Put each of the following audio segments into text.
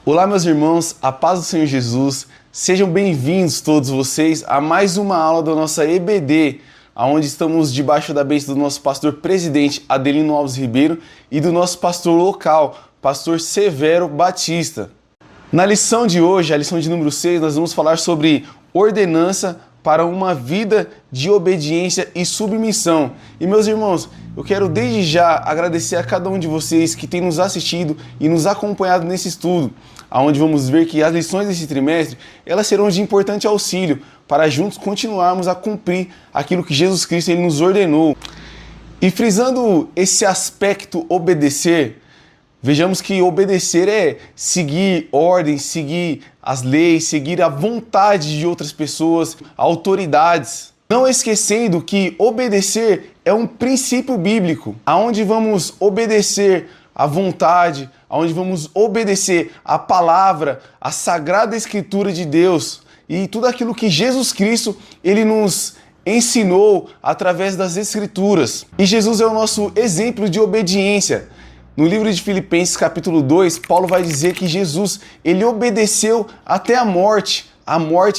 Olá, meus irmãos, a paz do Senhor Jesus, sejam bem-vindos todos vocês a mais uma aula da nossa EBD, onde estamos debaixo da bênção do nosso pastor presidente Adelino Alves Ribeiro e do nosso pastor local, pastor Severo Batista. Na lição de hoje, a lição de número 6, nós vamos falar sobre ordenança para uma vida de obediência e submissão. E meus irmãos, eu quero desde já agradecer a cada um de vocês que tem nos assistido e nos acompanhado nesse estudo, onde vamos ver que as lições desse trimestre, elas serão de importante auxílio para juntos continuarmos a cumprir aquilo que Jesus Cristo ele nos ordenou. E frisando esse aspecto obedecer, vejamos que obedecer é seguir ordens, seguir as leis, seguir a vontade de outras pessoas, autoridades. Não esquecendo que obedecer é um princípio bíblico, aonde vamos obedecer a vontade, aonde vamos obedecer a palavra, a sagrada escritura de Deus e tudo aquilo que Jesus Cristo ele nos ensinou através das escrituras. E Jesus é o nosso exemplo de obediência. No livro de Filipenses capítulo 2, Paulo vai dizer que Jesus ele obedeceu até a morte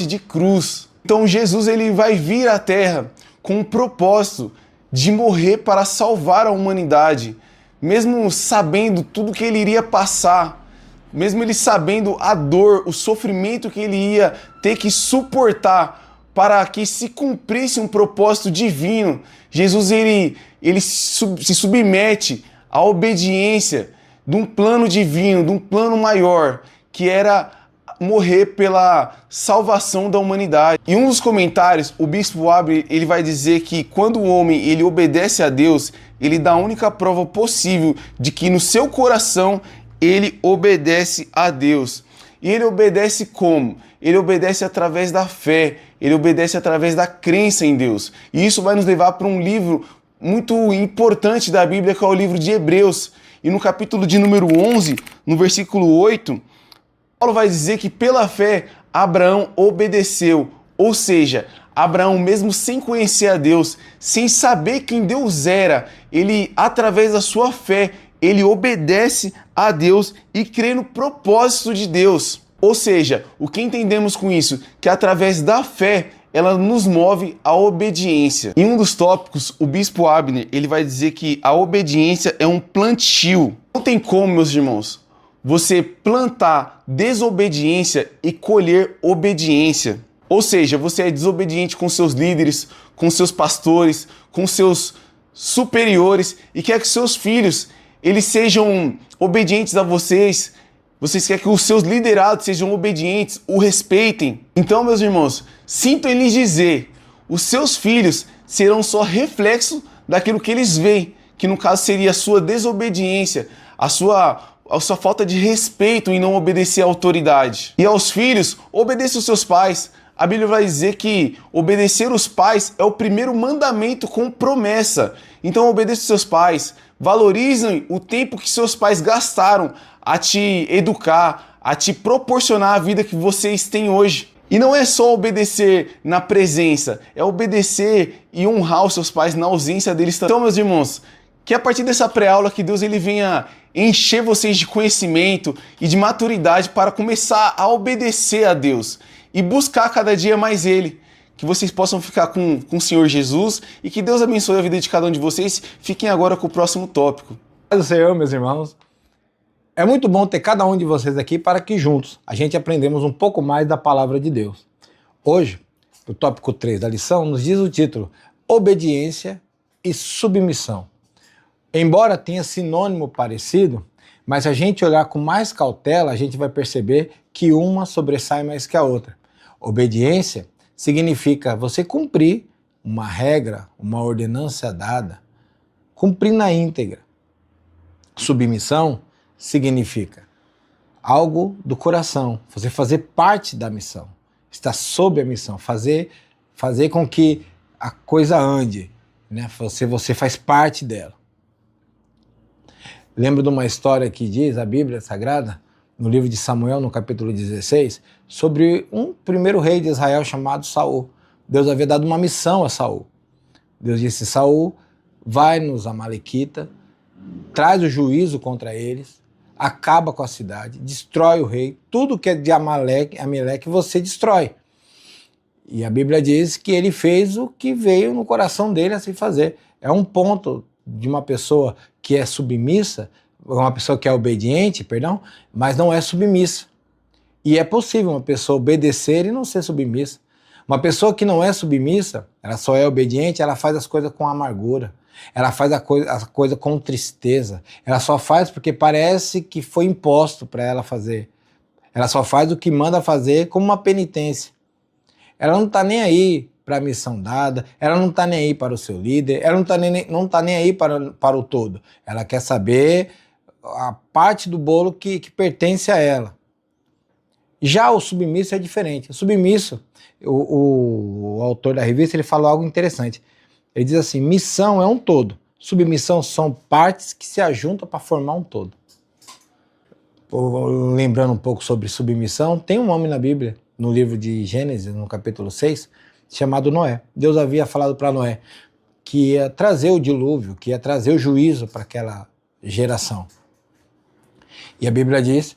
de cruz. Então Jesus ele vai vir à terra com o propósito de morrer para salvar a humanidade. Mesmo sabendo tudo que ele iria passar, mesmo ele sabendo a dor, o sofrimento que ele ia ter que suportar para que se cumprisse um propósito divino, Jesus ele se submete à obediência de um plano divino, de um plano maior, que era morrer pela salvação da humanidade. Em um dos comentários, o bispo Abre ele vai dizer que quando o homem ele obedece a Deus, ele dá a única prova possível de que no seu coração ele obedece a Deus. E ele obedece como? Ele obedece através da fé, ele obedece através da crença em Deus. E isso vai nos levar para um livro muito importante da Bíblia, que é o livro de Hebreus. E no capítulo de número 11, no versículo 8, Paulo vai dizer que pela fé Abraão obedeceu, ou seja, Abraão mesmo sem conhecer a Deus, sem saber quem Deus era, ele através da sua fé, ele obedece a Deus e crê no propósito de Deus. Ou seja, o que entendemos com isso? Que através da fé, ela nos move à obediência. Em um dos tópicos, o bispo Abner, ele vai dizer que a obediência é um plantio. Não tem como, meus irmãos, você plantar desobediência e colher obediência. Ou seja, você é desobediente com seus líderes, com seus pastores, com seus superiores e quer que seus filhos eles sejam obedientes a vocês. Vocês querem que os seus liderados sejam obedientes, o respeitem. Então, meus irmãos, sinto em lhes dizer, os seus filhos serão só reflexo daquilo que eles veem, que no caso seria a sua desobediência, a sua falta de respeito em não obedecer à autoridade. E aos filhos, obedeça os seus pais. A Bíblia vai dizer que obedecer os pais é o primeiro mandamento com promessa. Então obedeça os seus pais, valorizem o tempo que seus pais gastaram a te educar, a te proporcionar a vida que vocês têm hoje. E não é só obedecer na presença, é obedecer e honrar os seus pais na ausência deles também. Então, meus irmãos, que a partir dessa pré-aula que Deus ele venha encher vocês de conhecimento e de maturidade para começar a obedecer a Deus e buscar cada dia mais Ele. Que vocês possam ficar com o Senhor Jesus e que Deus abençoe a vida de cada um de vocês. Fiquem agora com o próximo tópico. Paz do Senhor, meus irmãos. É muito bom ter cada um de vocês aqui para que juntos a gente aprendamos um pouco mais da palavra de Deus. Hoje, o tópico 3 da lição nos diz o título Obediência e Submissão. Embora tenha sinônimo parecido, mas se a gente olhar com mais cautela, a gente vai perceber que uma sobressai mais que a outra. Obediência significa você cumprir uma regra, uma ordenança dada, cumprir na íntegra. Submissão significa algo do coração, você fazer parte da missão, estar sob a missão, fazer com que a coisa ande, né? Você faz parte dela. Lembro de uma história que diz, a Bíblia Sagrada, no livro de Samuel, no capítulo 16, sobre um primeiro rei de Israel chamado Saul. Deus havia dado uma missão a Saul. Deus disse, Saul, vai nos Amalequita, traz o juízo contra eles, acaba com a cidade, destrói o rei, tudo que é de Amaleque você destrói. E a Bíblia diz que ele fez o que veio no coração dele a se fazer. É um ponto de uma pessoa que é submissa, uma pessoa que é obediente, perdão, mas não é submissa. E é possível uma pessoa obedecer e não ser submissa. Uma pessoa que não é submissa, ela só é obediente, ela faz as coisas com amargura. Ela faz a coisa com tristeza. Ela só faz porque parece que foi imposto para ela fazer. Ela só faz o que manda fazer como uma penitência. Ela não está nem aí para a missão dada, ela não está nem aí para o seu líder, ela não tá nem aí para o todo. Ela quer saber a parte do bolo que pertence a ela. Já o submisso é diferente. O submisso, o autor da revista, ele falou algo interessante. Ele diz assim, missão é um todo. Submissão são partes que se ajuntam para formar um todo. Lembrando um pouco sobre submissão, tem um homem na Bíblia, no livro de Gênesis, no capítulo 6, chamado Noé. Deus havia falado para Noé que ia trazer o dilúvio, que ia trazer o juízo para aquela geração. E a Bíblia diz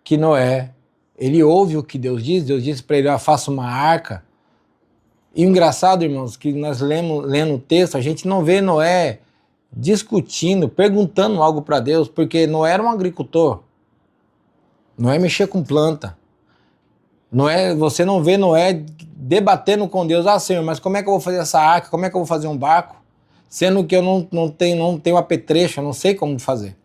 que Noé, ele ouve o que Deus diz para ele, faça uma arca. E o engraçado, irmãos, que nós lendo o texto, a gente não vê Noé discutindo, perguntando algo para Deus, porque Noé era um agricultor. Noé mexia com planta. Você não vê Noé debatendo com Deus, Senhor, mas como é que eu vou fazer essa arca? Como é que eu vou fazer um barco? Sendo que eu não tenho apetrecho, eu não sei como fazer.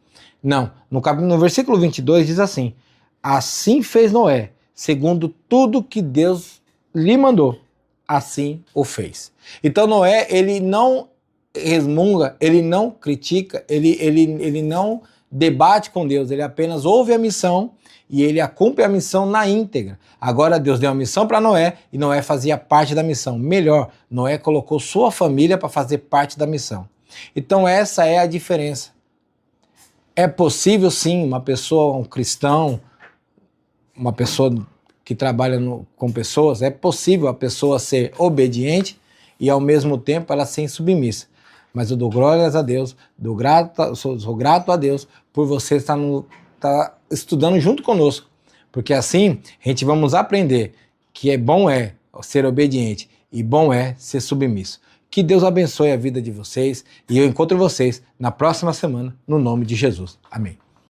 Não, no versículo 22 diz assim, assim fez Noé, segundo tudo que Deus lhe mandou, assim o fez. Então Noé, ele não resmunga, ele não critica, ele não debate com Deus, ele apenas ouve a missão e ele cumpre a missão na íntegra. Agora Deus deu a missão para Noé e Noé fazia parte da missão. Melhor, Noé colocou sua família para fazer parte da missão. Então essa é a diferença. É possível sim uma pessoa, um cristão, uma pessoa que trabalha com pessoas, é possível a pessoa ser obediente e ao mesmo tempo ela ser submissa. Mas eu dou glórias a Deus, sou grato a Deus por você estar estudando junto conosco, porque assim a gente vamos aprender que bom é ser obediente e bom é ser submisso. Que Deus abençoe a vida de vocês e eu encontro vocês na próxima semana, no nome de Jesus. Amém.